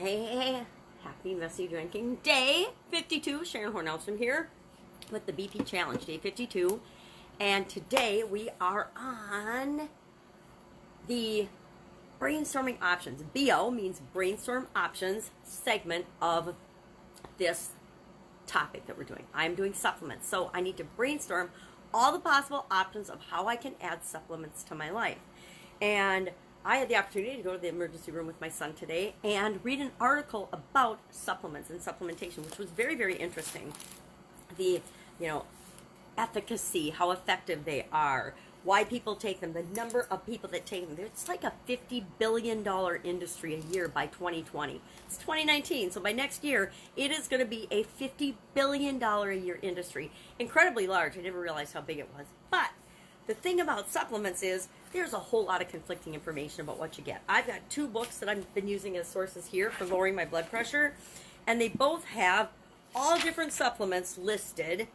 Hey, happy messy drinking day 52. Sharon Horne-Ellstrom here with the BP Challenge, day 52. And today we are on the brainstorming options. BO means brainstorm options segment of this topic that we're doing. I'm doing supplements, so I need to brainstorm all the possible options of how I can add supplements to my life. And I had the opportunity to go to the emergency room with my son today and read an article about supplements and supplementation, which was very, very interesting. The, efficacy, how effective they are, why people take them, the number of people that take them. It's like a $50 billion industry a year by 2020. It's 2019, so by next year, it is going to be a $50 billion a year industry. Incredibly large. I never realized how big it was. But the thing about supplements is there's a whole lot of conflicting information about what you get. I've got two books that I've been using as sources here for lowering my blood pressure, and they both have all different supplements listed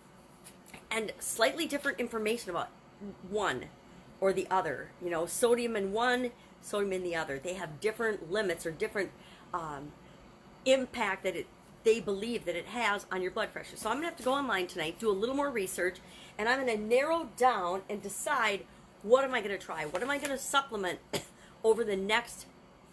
and slightly different information about one or the other. Sodium in one, sodium in the other. They have different limits or different impact that they believe that it has on your blood pressure. So I'm going to have to go online tonight, do a little more research, and I'm going to narrow down and decide what am I going to try? What am I going to supplement over the next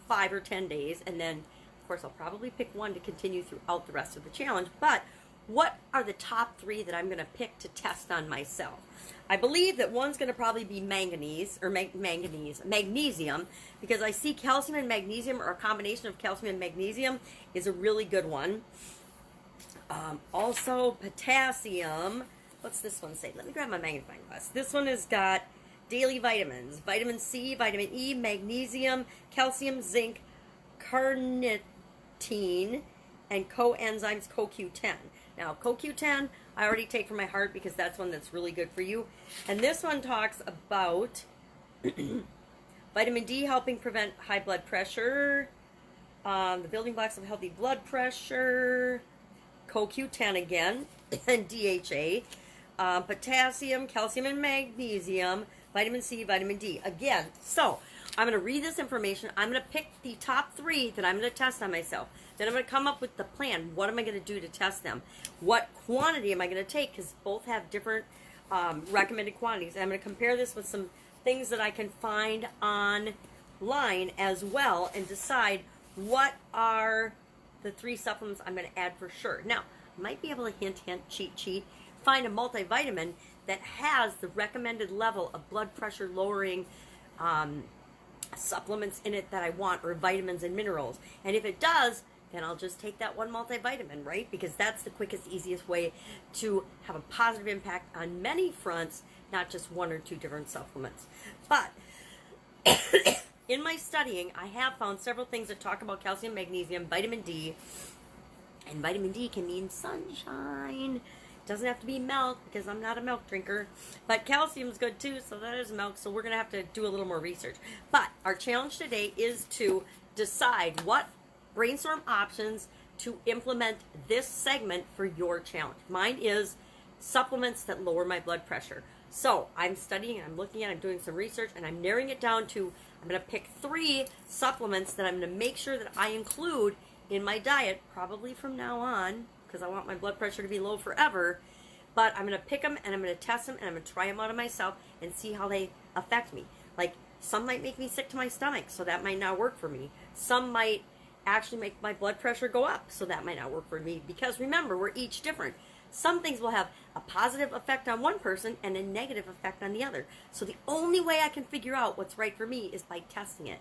5 or 10 days? And then, of course, I'll probably pick one to continue throughout the rest of the challenge. But what are the top 3 that I'm going to pick to test on myself? I believe that one's going to probably be magnesium, because I see calcium and magnesium, or a combination of calcium and magnesium, is a really good one. Also, potassium. What's this one say? Let me grab my magnifying glass. This one has got daily vitamins, vitamin C, vitamin E, magnesium, calcium, zinc, carnitine, and coenzymes CoQ10. Now, CoQ10, I already take for my heart because that's one that's really good for you. And this one talks about vitamin D helping prevent high blood pressure, the building blocks of healthy blood pressure, CoQ10 again, and DHA, potassium, calcium, and magnesium, vitamin C, vitamin D. Again, so I'm going to read this information. I'm going to pick the top 3 that I'm going to test on myself. Then I'm going to come up with the plan. What am I going to do to test them? What quantity am I going to take? Because both have different recommended quantities. And I'm going to compare this with some things that I can find online as well and decide what are the 3 supplements I'm going to add for sure. Now, I might be able to hint, cheat, find a multivitamin that has the recommended level of blood pressure lowering supplements in it that I want, or vitamins and minerals. And if it does, then I'll just take that one multivitamin, right? Because that's the quickest, easiest way to have a positive impact on many fronts, not just 1 or 2 different supplements. But in my studying, I have found several things that talk about calcium, magnesium, vitamin D, and vitamin D can mean sunshine. It doesn't have to be milk, because I'm not a milk drinker. But calcium's good too, so that is milk. So we're going to have to do a little more research. But our challenge today is to decide what brainstorm options to implement this segment for your challenge. Mine is supplements that lower my blood pressure. So I'm studying, I'm looking at, I'm doing some research, and I'm narrowing it down to, I'm going to pick 3 supplements that I'm going to make sure that I include in my diet, probably from now on, because I want my blood pressure to be low forever. But I'm going to pick them, and I'm going to test them, and I'm going to try them out on myself and see how they affect me. Like, some might make me sick to my stomach, so that might not work for me. Some might actually make my blood pressure go up, so that might not work for me. Because remember, we're each different. Some things will have a positive effect on one person and a negative effect on the other. So the only way I can figure out what's right for me is by testing it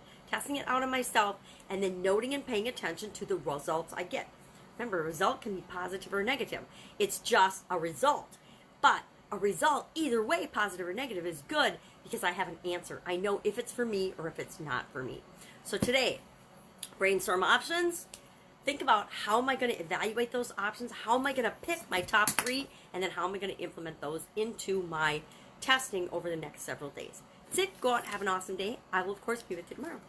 out on myself, and then noting and paying attention to the results I get. Remember, a result can be positive or negative. It's just a result. But a result, either way, positive or negative, is good because I have an answer. I know if it's for me or if it's not for me. So today, brainstorm options. Think about, how am I going to evaluate those options? How am I going to pick my top 3? And then how am I going to implement those into my testing over the next several days? That's it. Go out and have an awesome day. I will, of course, be with you tomorrow.